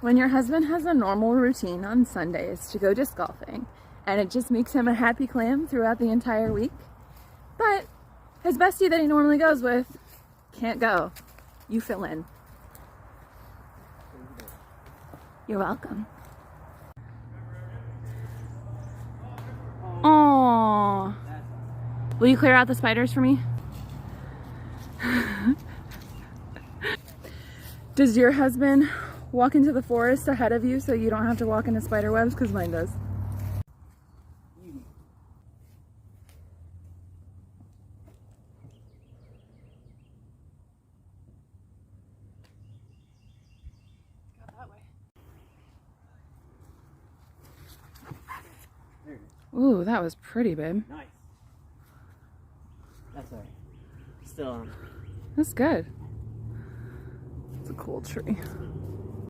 When your husband has a normal routine on Sundays to go disc golfing, and it just makes him a happy clam throughout the entire week, but his bestie that he normally goes with can't go, you fill in. You're welcome. Aww. Will you clear out the spiders for me? Does your husband walk into the forest ahead of you so you don't have to walk into spider webs? Because mine does. Ooh, that was pretty, babe. Nice. That's alright. Still on. That's good. It's a cool tree.